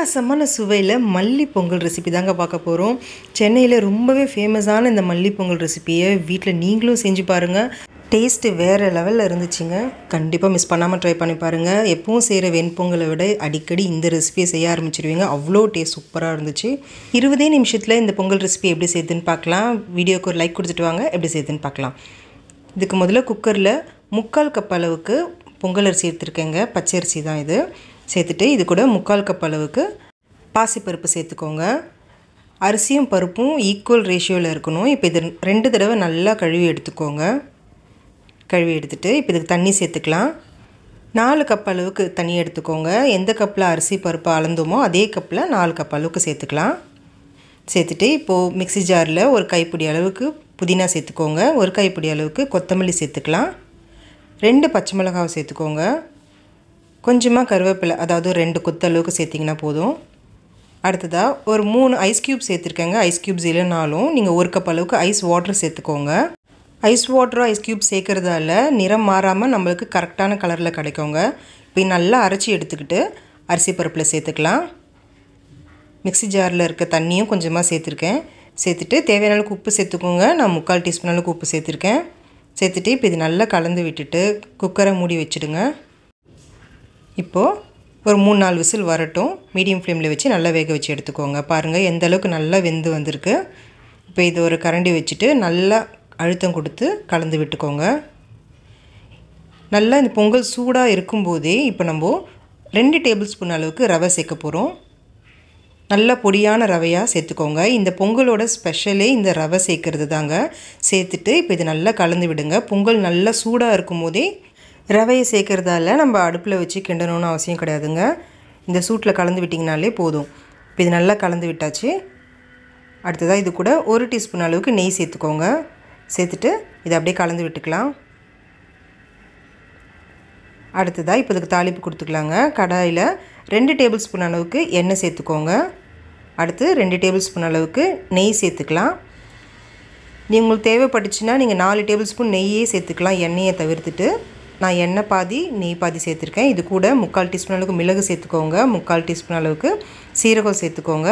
அட்டகாசமான சுவையில் மல்லி பொங்கல் ரெசிபி தாங்க பார்க்க போகிறோம். சென்னையில் ரொம்பவே ஃபேமஸான இந்த மல்லி பொங்கல் ரெசிபியை வீட்டில் நீங்களும் செஞ்சு பாருங்கள். டேஸ்ட்டு வேறு லெவலில் இருந்துச்சுங்க. கண்டிப்பாக மிஸ் பண்ணாமல் ட்ரை பண்ணி பாருங்கள். எப்பவும் செய்கிற வெண்பொங்கலை விட அடிக்கடி இந்த ரெசிபியை செய்ய ஆரம்பிச்சிடுவீங்க. அவ்வளோ டேஸ்ட் சூப்பராக இருந்துச்சு. 20 நிமிஷத்தில் இந்த பொங்கல் ரெசிபி எப்படி செய்யுதுன்னு பார்க்கலாம். வீடியோக்கு ஒரு லைக் கொடுத்துட்டு வாங்க, எப்படி செய்யுதுன்னு பார்க்கலாம். இதுக்கு முதல்ல குக்கரில் 3/4 கப் அளவுக்கு பொங்கல் அரிசி எடுத்துருக்கேங்க. பச்சை அரிசி தான் இது. சேர்த்துட்டு இது கூட 3/4 கப் அளவுக்கு பாசிப்பருப்பு சேர்த்துக்கோங்க. அரிசியும் பருப்பும் ஈக்குவல் ரேஷியோவில் இருக்கணும். இப்போ இது 2 தடவை நல்லா கழுவி எடுத்துக்கோங்க. கழுவி எடுத்துகிட்டு இப்போ இதுக்கு தண்ணி சேர்த்துக்கலாம். 4 கப் அளவுக்கு தண்ணி எடுத்துக்கோங்க. எந்த கப்பில் அரிசி பருப்பு அளந்தோமோ அதே கப்பில் 4 கப் அளவுக்கு சேர்த்துக்கலாம். சேர்த்துட்டு இப்போது மிக்ஸி ஜாரில் ஒரு கைப்பிடி அளவுக்கு புதினா சேர்த்துக்கோங்க. ஒரு கைப்பிடி அளவுக்கு கொத்தமல்லி சேர்த்துக்கலாம். 2 பச்சை மிளகாவை சேர்த்துக்கோங்க. கொஞ்சமாக கருவேப்பிலை, அதாவது 2 கொத்து அளவுக்கு சேர்த்திங்கன்னா போதும். அடுத்ததாக ஒரு 3 ஐஸ் க்யூப் சேர்த்துருக்கேங்க. ஐஸ் க்யூப்ஸ் இல்லைனாலும் நீங்கள் 1 கப் அளவுக்கு ஐஸ் வாட்டர் சேர்த்துக்கோங்க. ஐஸ் வாட்டரும் ஐஸ் க்யூப் சேர்க்குறதால நிறம் மாறாமல் நம்மளுக்கு கரெக்டான கலரில் கிடைக்குங்க. இப்போ நல்லா அரைச்சி எடுத்துக்கிட்டு அரிசி பருப்பில் சேர்த்துக்கலாம். மிக்ஸி ஜாரில் இருக்க தண்ணியும் கொஞ்சமாக சேர்த்துருக்கேன். சேர்த்துட்டு தேவையான அளவுக்கு உப்பு சேர்த்துக்கோங்க. நான் 3/4 டீஸ்பூன் அளவுக்கு உப்பு சேர்த்துருக்கேன். சேர்த்துட்டு இப்போ இது நல்லா கலந்து விட்டுட்டு குக்கரை மூடி வச்சுடுங்க. இப்போது ஒரு 3-4 விசில் வரட்டும். மீடியம் ஃப்ளேமில் வச்சு நல்லா வேக வச்சு எடுத்துக்கோங்க. பாருங்கள் எந்த அளவுக்கு நல்லா வெந்து வந்திருக்கு. இப்போ இது ஒரு கரண்டி வச்சுட்டு நல்லா அழுத்தம் கொடுத்து கலந்து விட்டுக்கோங்க. நல்லா இந்த பொங்கல் சூடாக இருக்கும்போதே இப்போ நம்ம 2 டேபிள் ஸ்பூன் அளவுக்கு ரவை சேர்க்க போகிறோம். நல்லா பொடியான ரவையாக சேர்த்துக்கோங்க. இந்த பொங்கலோட ஸ்பெஷலே இந்த ரவை சேர்க்குறது தாங்க. சேர்த்துட்டு இப்போ இது நல்லா கலந்து விடுங்க. பொங்கல் நல்லா சூடாக இருக்கும் போதே ரவையை சேர்க்குறதால நம்ம அடுப்பில் வச்சு கிண்டணும்னு அவசியம் கிடையாதுங்க. இந்த சூட்டில் கலந்து விட்டிங்கனாலே போதும். இப்போ இது நல்லா கலந்து விட்டாச்சு. அடுத்ததாக இது கூட 1 டீஸ்பூன் அளவுக்கு நெய் சேர்த்துக்கோங்க. சேர்த்துட்டு இதை அப்படியே கலந்து விட்டுக்கலாம். அடுத்ததாக இப்போ இதுக்கு தாளிப்பு கொடுத்துக்கலாங்க. கடாயில் 2 டேபிள் ஸ்பூன் அளவுக்கு எண்ணெய் சேர்த்துக்கோங்க. அடுத்து 2 டேபிள் ஸ்பூன் அளவுக்கு நெய் சேர்த்துக்கலாம். உங்களுக்கு தேவைப்பட்டுச்சுன்னா நீங்கள் 4 டேபிள் ஸ்பூன் நெய்யே சேர்த்துக்கலாம், எண்ணெயை தவிர்த்துட்டு. நான் எண்ணெய் பாதி நெய் பாதி சேர்த்துருக்கேன். இது கூட 3/4 டீஸ்பூன் அளவுக்கு மிளகு சேர்த்துக்கோங்க. 3/4 டீஸ்பூன் அளவுக்கு சீரகம் சேர்த்துக்கோங்க.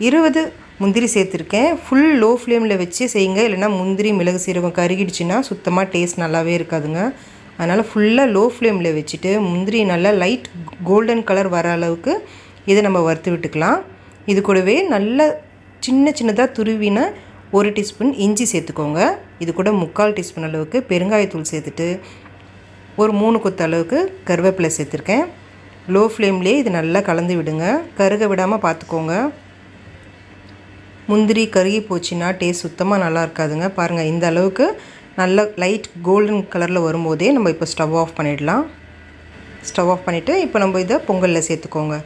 20 முந்திரி சேர்த்துருக்கேன். ஃபுல் லோ ஃப்ளேமில் வச்சு செய்யுங்க. இல்லைனா முந்திரி மிளகு சீரகம் கருகிடுச்சுன்னா சுத்தமாக டேஸ்ட் நல்லாவே இருக்காதுங்க. அதனால் ஃபுல்லாக லோ ஃப்ளேமில் வச்சுட்டு முந்திரி நல்லா லைட் கோல்டன் கலர் வர அளவுக்கு இதை நம்ம வறுத்து விட்டுக்கலாம். இது கூடவே நல்ல சின்னதாக துருவின 1 டீஸ்பூன் இஞ்சி சேர்த்துக்கோங்க. இது கூட 3/4 டீஸ்பூன் அளவுக்கு பெருங்காயத்தூள் சேர்த்துட்டு ஒரு 3 கொத்து அளவுக்கு கருவேப்பிலை சேர்த்துருக்கேன். லோ ஃப்ளேம்லேயே இது நல்லா கலந்து விடுங்க. கருக விடாமல் பார்த்துக்கோங்க. முந்திரி கருகி போச்சுன்னா டேஸ்ட் சுத்தமாக நல்லா இருக்காதுங்க. பாருங்கள் இந்த அளவுக்கு நல்ல லைட் கோல்டன் கலரில் வரும்போதே நம்ம இப்போ ஸ்டவ் ஆஃப் பண்ணிடலாம். ஸ்டவ் ஆஃப் பண்ணிவிட்டு இப்போ நம்ம இதை பொங்கலில் சேர்த்துக்கோங்க.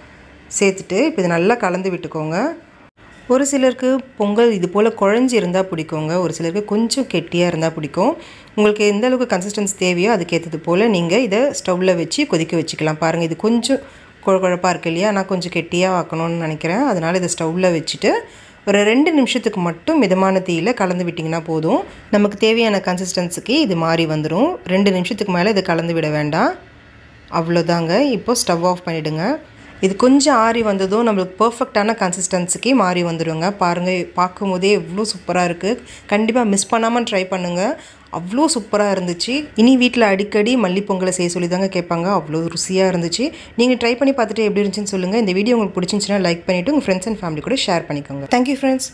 சேர்த்துட்டு இப்போ இதை நல்லா கலந்து விட்டுக்கோங்க. ஒரு சிலருக்கு பொங்கல் இது போல் குழஞ்சி இருந்தால் பிடிக்குங்க. ஒரு சிலருக்கு கொஞ்சம் கெட்டியாக இருந்தால் பிடிக்கும். உங்களுக்கு எந்த அளவுக்கு கன்சிஸ்டன்சி தேவையோ அதுக்கேற்றது போல் நீங்கள் இதை ஸ்டவ்வில் வச்சு கொதிக்க வச்சுக்கலாம். பாருங்கள் இது கொஞ்சம் குழப்பாக இருக்குது இல்லையா, நான் கொஞ்சம் கெட்டியாக ஆக்கணும்னு நினைக்கிறேன். அதனால் இதை ஸ்டவ்வில் வச்சுட்டு ஒரு 2 நிமிஷத்துக்கு மட்டும் மிதமான தீயில் கலந்து விட்டிங்கன்னா போதும். நமக்கு தேவையான கன்சிஸ்டன்சிக்கு இது மாறி வந்துடும். 2 நிமிஷத்துக்கு மேலே இதை கலந்து விட வேண்டாம். அவ்வளோதாங்க. இப்போது ஸ்டவ் ஆஃப் பண்ணிவிடுங்க. இது கொஞ்சம் ஆறி வந்ததும் நம்மளுக்கு பர்ஃபெக்டான கன்சிஸ்டன்சிக்கு மாறி வந்துடுங்க. பாருங்கள் பார்க்கும் போதே எவ்வளோ சூப்பராக இருக்குது. கண்டிப்பாக மிஸ் பண்ணாமல் ட்ரை பண்ணுங்கள். அவ்வளோ சூப்பராக இருந்துச்சு. இனி வீட்டில் அடிக்கடி மல்லி பொங்கலை செய்ய சொல்லி தாங்க கேட்பாங்க. அவ்வளோ ருசியாக இருந்துச்சு. நீங்கள் ட்ரை பண்ணி பார்த்துட்டு எப்படி இருந்துச்சுன்னு சொல்லுங்கள். இந்த வீடியோ உங்களுக்கு பிடிச்சிருந்துச்சுன்னா லைக் பண்ணிவிட்டு உங்கள் ஃப்ரெண்ட்ஸ் அண்ட் ஃபேமிலி கூட ஷேர் பண்ணிக்கோங்க. Thank you friends.